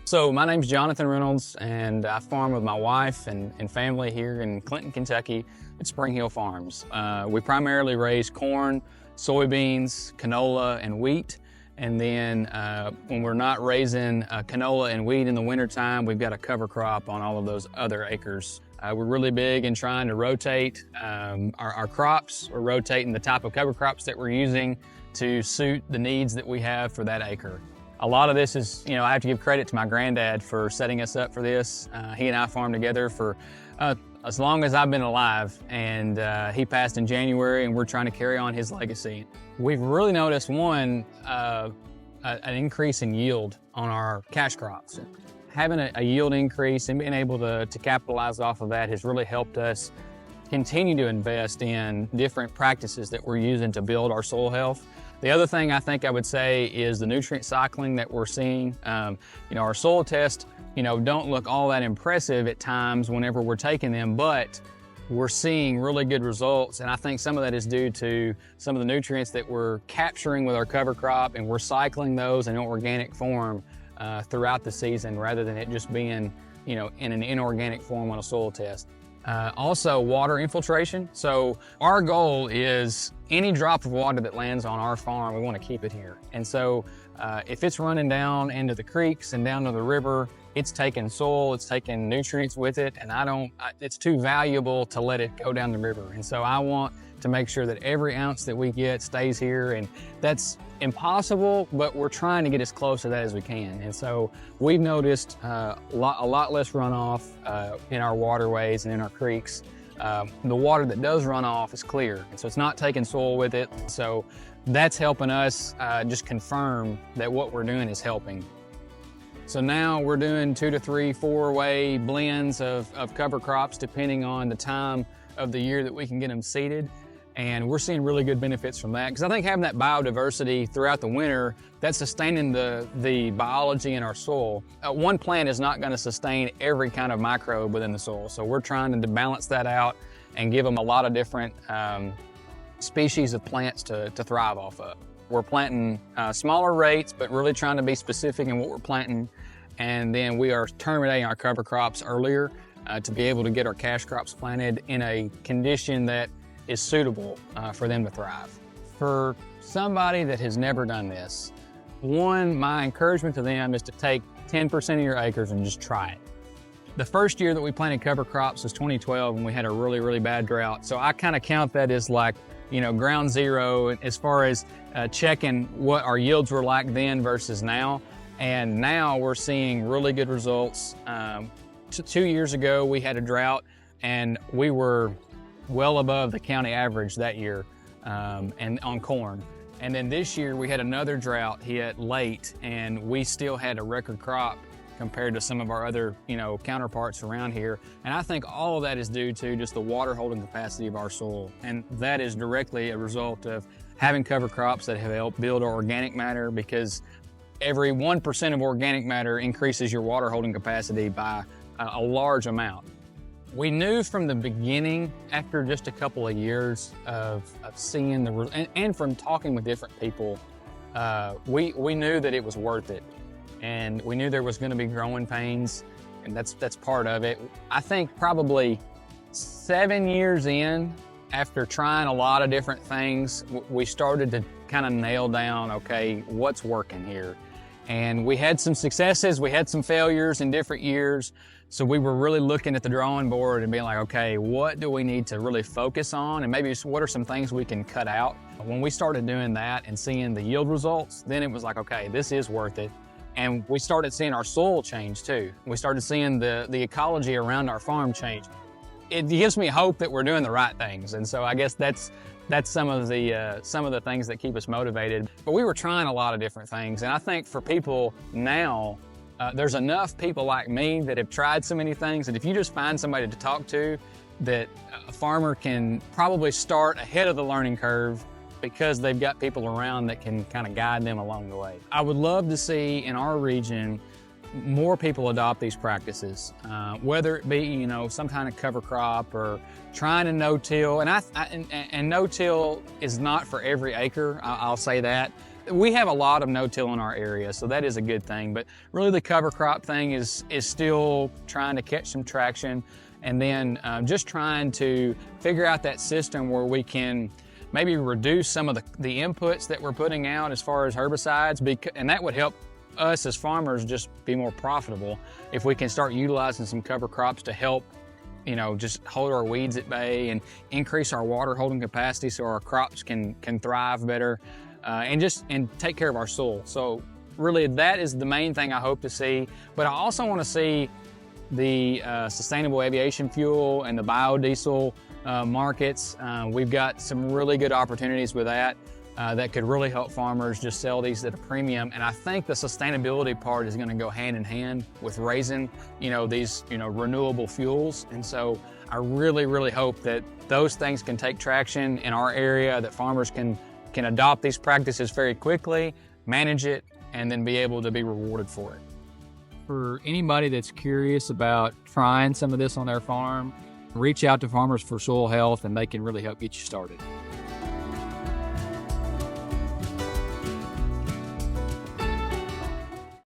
So my name's Jonathan Reynolds, and I farm with my wife and family here in Clinton, Kentucky at Springhill Farms. We primarily raise corn, soybeans, canola, and wheat. And then when we're not raising canola and wheat in the wintertime, we've got a cover crop on all of those other acres. We're really big in trying to rotate our crops. We're rotating the type of cover crops that we're using to suit the needs that we have for that acre. A lot of this is, I have to give credit to my granddad for setting us up for this. He and I farmed together for as long as I've been alive, and he passed in January, and we're trying to carry on his legacy. We've really noticed, an increase in yield on our cash crops. Having a yield increase and being able to capitalize off of that has really helped us continue to invest in different practices that we're using to build our soil health. The other thing I think I would say is the nutrient cycling that we're seeing. Our soil tests, don't look all that impressive at times whenever we're taking them, but we're seeing really good results. And I think some of that is due to some of the nutrients that we're capturing with our cover crop, and we're cycling those in organic form throughout the season rather than it just being, in an inorganic form on a soil test. Also, water infiltration. So our goal is any drop of water that lands on our farm, we want to keep it here. And so if it's running down into the creeks and down to the river, it's taking soil, it's taking nutrients with it, and it's too valuable to let it go down the river. And so I want to make sure that every ounce that we get stays here, and that's impossible, but we're trying to get as close to that as we can. And so we've noticed a lot less runoff in our waterways and in our creeks. The water that does run off is clear, and so it's not taking soil with it. So that's helping us just confirm that what we're doing is helping. So now we're doing 2 to 3, 4-way blends of cover crops depending on the time of the year that we can get them seeded. And we're seeing really good benefits from that, because I think having that biodiversity throughout the winter, that's sustaining the biology in our soil. One plant is not going to sustain every kind of microbe within the soil, so we're trying to balance that out and give them a lot of different species of plants to thrive off of. We're planting smaller rates, but really trying to be specific in what we're planting, and then we are terminating our cover crops earlier to be able to get our cash crops planted in a condition that is suitable for them to thrive. For somebody that has never done this, my encouragement to them is to take 10% of your acres and just try it. The first year that we planted cover crops was 2012, and we had a really, really bad drought. So I kind of count that as like, ground zero as far as checking what our yields were like then versus now. And now we're seeing really good results. 2 years ago, we had a drought, and we were well above the county average that year and on corn. And then this year we had another drought hit late, and we still had a record crop compared to some of our other counterparts around here. And I think all of that is due to just the water holding capacity of our soil. And that is directly a result of having cover crops that have helped build our organic matter, because every 1% of organic matter increases your water holding capacity by a large amount. We knew from the beginning, after just a couple of years of seeing and from talking with different people, we knew that it was worth it. And we knew there was going to be growing pains, and that's part of it. I think probably 7 years in, after trying a lot of different things, we started to kind of nail down, okay, what's working here? And we had some successes, we had some failures in different years. So we were really looking at the drawing board and being like, okay, what do we need to really focus on? And maybe what are some things we can cut out? When we started doing that and seeing the yield results, then it was like, okay, this is worth it. And we started seeing our soil change too. We started seeing the ecology around our farm change. It gives me hope that we're doing the right things. And so I guess that's some of the things that keep us motivated. But we were trying a lot of different things. And I think for people now, there's enough people like me that have tried so many things that if you just find somebody to talk to, that a farmer can probably start ahead of the learning curve because they've got people around that can kind of guide them along the way. I would love to see in our region more people adopt these practices, whether it be some kind of cover crop or trying to no-till. And no-till is not for every acre, I'll say that. We have a lot of no-till in our area, so that is a good thing. But really the cover crop thing is still trying to catch some traction, and then just trying to figure out that system where we can maybe reduce some of the inputs that we're putting out as far as herbicides, and that would help us as farmers just be more profitable if we can start utilizing some cover crops to help, you know, just hold our weeds at bay and increase our water holding capacity so our crops can thrive better, and take care of our soil. So really that is the main thing I hope to see. But I also want to see the sustainable aviation fuel and the biodiesel markets. We've got some really good opportunities with that that could really help farmers just sell these at a premium. And I think the sustainability part is going to go hand in hand with raising, you know, these, you know, renewable fuels. And so I really, really hope that those things can take traction in our area, that farmers can adopt these practices very quickly, manage it, and then be able to be rewarded for it. For anybody that's curious about trying some of this on their farm, reach out to Farmers for Soil Health and they can really help get you started.